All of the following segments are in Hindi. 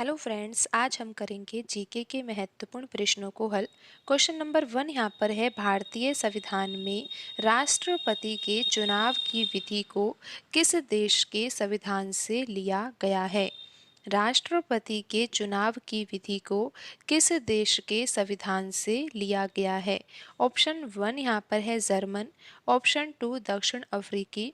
हेलो फ्रेंड्स, आज हम करेंगे जीके के महत्वपूर्ण प्रश्नों को हल। क्वेश्चन नंबर 1 यहाँ पर है, भारतीय संविधान में राष्ट्रपति के चुनाव की विधि को किस देश के संविधान से लिया गया है? राष्ट्रपति के चुनाव की विधि को किस देश के संविधान से लिया गया है? ऑप्शन 1 यहाँ पर है जर्मन, ऑप्शन 2 दक्षिण अफ्रीकी,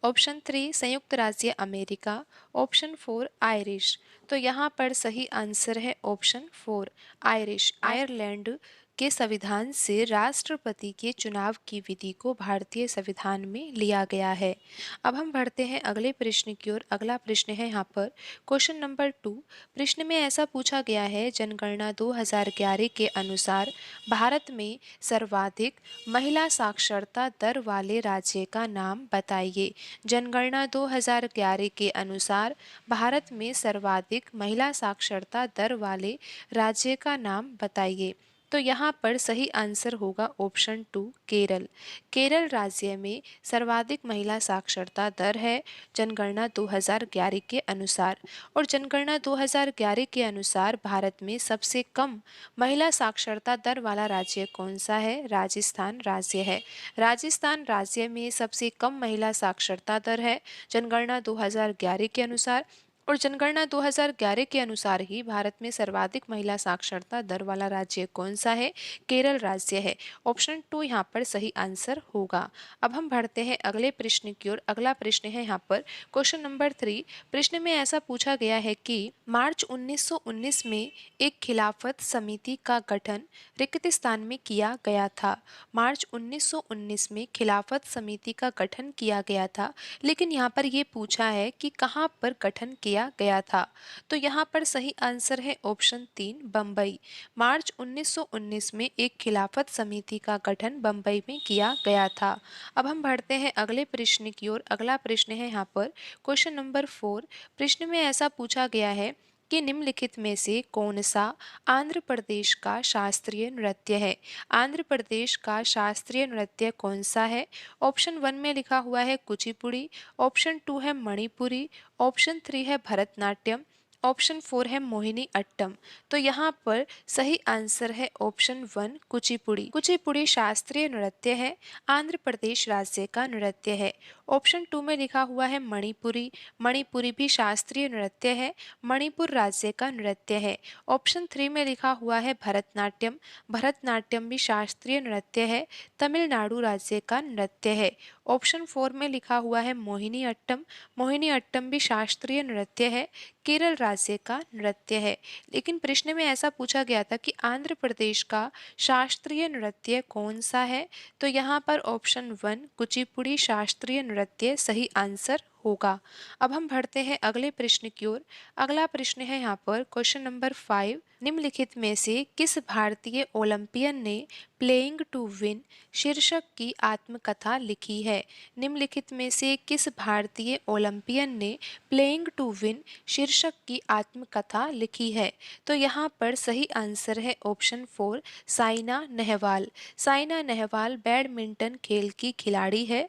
ऑप्शन 3 संयुक्त राज्य अमेरिका, ऑप्शन 4 आयरिश। तो यहाँ पर सही आंसर है ऑप्शन 4 आयरिश। आयरलैंड के संविधान से राष्ट्रपति के चुनाव की विधि को भारतीय संविधान में लिया गया है। अब हम बढ़ते हैं अगले प्रश्न की ओर। अगला प्रश्न है यहाँ पर क्वेश्चन नंबर 2। प्रश्न में ऐसा पूछा गया है, जनगणना 2011 के अनुसार भारत में सर्वाधिक महिला साक्षरता दर वाले राज्य का नाम बताइए। जनगणना 2011 के अनुसार भारत में सर्वाधिक महिला साक्षरता दर वाले राज्य का नाम बताइए। तो यहाँ पर सही आंसर होगा ऑप्शन 2 केरल। केरल राज्य में सर्वाधिक महिला साक्षरता दर है जनगणना 2011 के अनुसार। और जनगणना 2011 के अनुसार भारत में सबसे कम महिला साक्षरता दर वाला राज्य कौन सा है? राजस्थान राज्य है। राजस्थान राज्य में सबसे कम महिला साक्षरता दर है जनगणना 2011 के अनुसार। और जनगणना 2011 के अनुसार ही भारत में सर्वाधिक महिला साक्षरता दर वाला राज्य कौन सा है? केरल राज्य है। ऑप्शन 2 यहाँ पर सही आंसर होगा। अब हम बढ़ते हैं अगले प्रश्न की ओर। अगला प्रश्न है यहाँ पर क्वेश्चन नंबर 3। प्रश्न में ऐसा पूछा गया है कि मार्च 1919 में एक खिलाफत समिति का गठन रिक्तिस्तान में किया गया था। मार्च 1919 में खिलाफत समिति का गठन किया गया था, लेकिन यहाँ पर ये पूछा है कि कहाँ पर गठन किया गया था। तो यहाँ पर सही आंसर है ऑप्शन 3 बम्बई। मार्च 1919 में एक खिलाफत समिति का गठन बम्बई में किया गया था। अब हम बढ़ते हैं अगले प्रश्न की ओर। अगला प्रश्न है यहाँ पर क्वेश्चन नंबर 4। प्रश्न में ऐसा पूछा गया है कि निम्नलिखित में से कौन सा आंध्र प्रदेश का शास्त्रीय नृत्य है? आंध्र प्रदेश का शास्त्रीय नृत्य कौन सा है? ऑप्शन 1 में लिखा हुआ है कुचिपुड़ी, ऑप्शन 2 है मणिपुरी, ऑप्शन 3 है भरतनाट्यम, ऑप्शन 4 है मोहिनी अट्टम। तो यहाँ पर सही आंसर है ऑप्शन 1 कुचिपुड़ी। कुचिपुड़ी शास्त्रीय नृत्य है, आंध्र प्रदेश राज्य का नृत्य है। ऑप्शन 2 में लिखा हुआ है मणिपुरी, मणिपुरी भी शास्त्रीय नृत्य है, मणिपुर राज्य का नृत्य है। ऑप्शन 3 में लिखा हुआ है भरतनाट्यम, भरतनाट्यम भी शास्त्रीय नृत्य है, तमिलनाडु राज्य का नृत्य है। ऑप्शन 4 में लिखा हुआ है मोहिनी अट्टम, मोहिनी अट्टम भी शास्त्रीय नृत्य है, केरल राज्य का नृत्य है। लेकिन प्रश्न में ऐसा पूछा गया था कि आंध्र प्रदेश का शास्त्रीय नृत्य कौन सा है? तो यहाँ पर ऑप्शन 1 कुचिपुड़ी शास्त्रीय नृत्य सही आंसर होगा। अब हम बढ़ते हैं अगले प्रश्न की ओर। अगला प्रश्न है यहाँ पर क्वेश्चन नंबर 5। निम्नलिखित में से किस भारतीय ओलंपियन ने प्लेइंग टू विन शीर्षक की आत्मकथा लिखी है? निम्नलिखित में से किस भारतीय ओलंपियन ने प्लेइंग टू विन शीर्षक की आत्मकथा लिखी है? तो यहाँ पर सही आंसर है ऑप्शन 4 साइना नेहवाल। साइना नेहवाल बैडमिंटन खेल की खिलाड़ी है।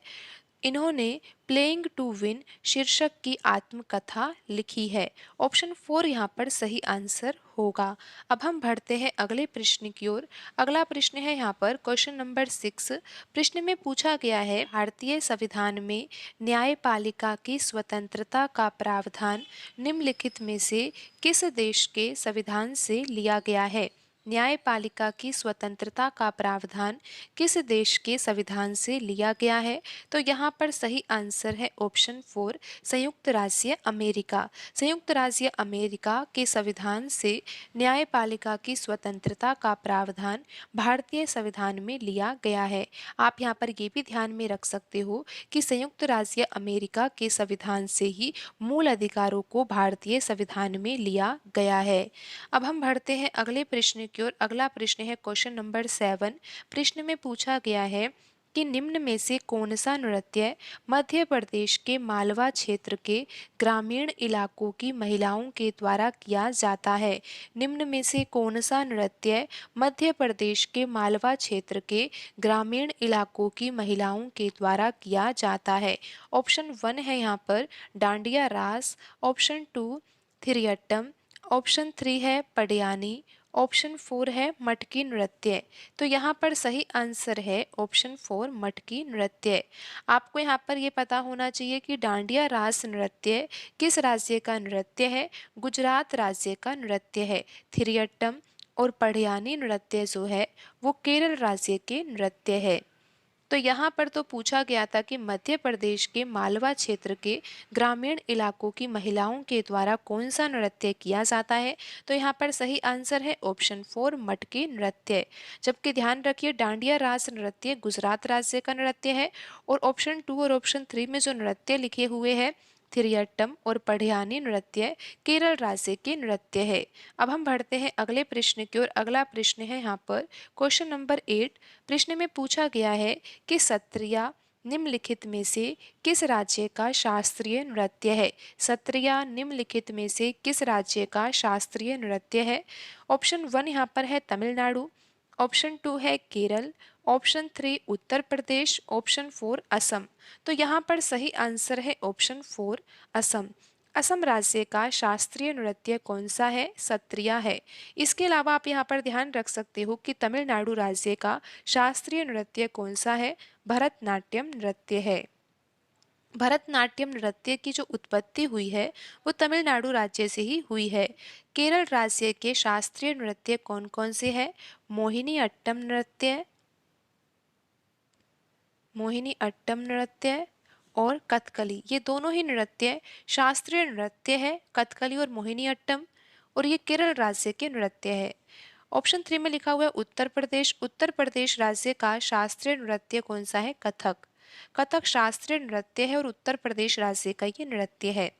इन्होंने प्लेइंग टू विन शीर्षक की आत्मकथा लिखी है। ऑप्शन 4 यहाँ पर सही आंसर होगा। अब हम बढ़ते हैं अगले प्रश्न की ओर। अगला प्रश्न है यहाँ पर क्वेश्चन नंबर 6। प्रश्न में पूछा गया है, भारतीय संविधान में न्यायपालिका की स्वतंत्रता का प्रावधान निम्नलिखित में से किस देश के संविधान से लिया गया है? न्यायपालिका की स्वतंत्रता का प्रावधान किस देश के संविधान से लिया गया है? तो यहाँ पर सही आंसर है ऑप्शन 4 संयुक्त राज्य अमेरिका। संयुक्त राज्य अमेरिका के संविधान से न्यायपालिका की स्वतंत्रता का प्रावधान भारतीय संविधान में लिया गया है। आप यहाँ पर ये भी ध्यान में रख सकते हो कि संयुक्त राज्य अमेरिका के संविधान से ही मूल अधिकारों को भारतीय संविधान में लिया गया है। अब हम बढ़ते हैं अगले प्रश्न की ओर। अगला प्रश्न है क्वेश्चन नंबर 7। प्रश्न में पूछा गया है कि निम्न में से कौन सा नृत्य मध्य प्रदेश के मालवा क्षेत्र के ग्रामीण इलाकों की महिलाओं के द्वारा किया जाता है? निम्न में से कौन सा नृत्य मध्य प्रदेश के मालवा क्षेत्र के ग्रामीण इलाकों की महिलाओं के द्वारा किया जाता है? ऑप्शन 1 है यहाँ पर डांडिया रास, ऑप्शन 2 थिरियट्टम, ऑप्शन 3 है पडियानी, ऑप्शन 4 है मटकी नृत्य। तो यहाँ पर सही आंसर है ऑप्शन 4 मटकी नृत्य। आपको यहाँ पर ये पता होना चाहिए कि डांडिया रास नृत्य किस राज्य का नृत्य है? गुजरात राज्य का नृत्य है। थिरियट्टम और पडियानी नृत्य जो है वो केरल राज्य के नृत्य है। तो यहाँ पर तो पूछा गया था कि मध्य प्रदेश के मालवा क्षेत्र के ग्रामीण इलाकों की महिलाओं के द्वारा कौन सा नृत्य किया जाता है? तो यहाँ पर सही आंसर है ऑप्शन 4 मटकी नृत्य। जबकि ध्यान रखिए डांडिया रास नृत्य गुजरात राज्य का नृत्य है और ऑप्शन 2 और ऑप्शन 3 में जो नृत्य लिखे हुए हैं थिरियट्टम और पडियानी नृत्य केरल राज्य के नृत्य है। अब हम बढ़ते हैं अगले प्रश्न की ओर। अगला प्रश्न है यहाँ पर क्वेश्चन नंबर 8। प्रश्न में पूछा गया है कि सत्रिया निम्नलिखित में से किस राज्य का शास्त्रीय नृत्य है? सत्रिया निम्नलिखित में से किस राज्य का शास्त्रीय नृत्य है? ऑप्शन 1 यहाँ पर है तमिलनाडु, ऑप्शन 2 है केरल, ऑप्शन 3 उत्तर प्रदेश, ऑप्शन 4 असम। तो यहाँ पर सही आंसर है ऑप्शन 4 असम। असम राज्य का शास्त्रीय नृत्य कौन सा है? सत्रिया है। इसके अलावा आप यहाँ पर ध्यान रख सकते हो कि तमिलनाडु राज्य का शास्त्रीय नृत्य कौन सा है? भरतनाट्यम नृत्य है। भरतनाट्यम नृत्य की जो उत्पत्ति हुई है वो तमिलनाडु राज्य से ही हुई है। केरल राज्य के शास्त्रीय नृत्य कौन कौन से हैं? मोहिनी अट्टम नृत्य, मोहिनी अट्टम नृत्य और कथकली। ये दोनों ही नृत्य शास्त्रीय नृत्य है, कथकली और मोहिनी अट्टम, और ये केरल राज्य के नृत्य है। ऑप्शन 3 में लिखा हुआ है उत्तर प्रदेश। उत्तर प्रदेश राज्य का शास्त्रीय नृत्य कौन सा है? कथक। कथक शास्त्रीय नृत्य है और उत्तर प्रदेश राज्य का ये नृत्य है।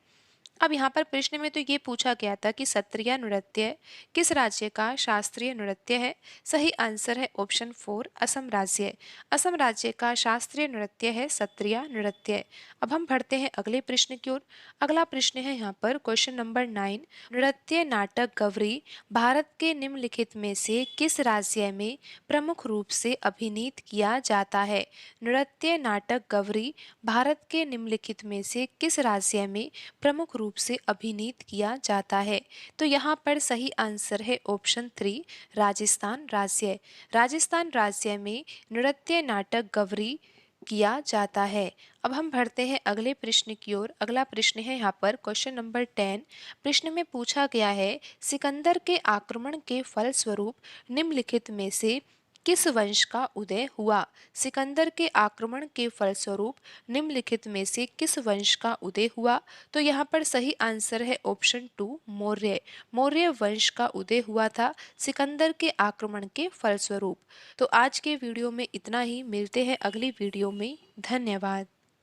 अब यहाँ पर प्रश्न में तो ये पूछा गया था कि सत्रिया नृत्य किस राज्य का शास्त्रीय नृत्य है? सही आंसर है ऑप्शन 4 असम राज्य। असम राज्य का शास्त्रीय नृत्य है सत्रिया नृत्य। अब हम बढ़ते हैं अगले प्रश्न की ओर। अगला प्रश्न है यहाँ पर क्वेश्चन नंबर 9। नृत्य नाटक गवरी भारत के निम्नलिखित में से किस राज्य में प्रमुख रूप से अभिनीत किया जाता है? नृत्य नाटक गवरी भारत के निम्नलिखित में से किस राज्य में प्रमुख रूप से अभिनीत किया जाता है? तो यहाँ पर सही आंसर है ऑप्शन 3 राजस्थान राज्य। राजस्थान राज्य में नृत्य नाटक गवरी किया जाता है। अब हम बढ़ते हैं अगले प्रश्न की ओर। अगला प्रश्न है यहाँ पर क्वेश्चन नंबर 10। प्रश्न में पूछा गया है सिकंदर के आक्रमण के फलस्वरूप निम्नलिखित में से किस वंश का उदय हुआ? सिकंदर के आक्रमण के फलस्वरूप निम्नलिखित में से किस वंश का उदय हुआ? तो यहाँ पर सही आंसर है ऑप्शन 2 मौर्य। मौर्य वंश का उदय हुआ था सिकंदर के आक्रमण के फलस्वरूप। तो आज के वीडियो में इतना ही। मिलते हैं अगली वीडियो में। धन्यवाद।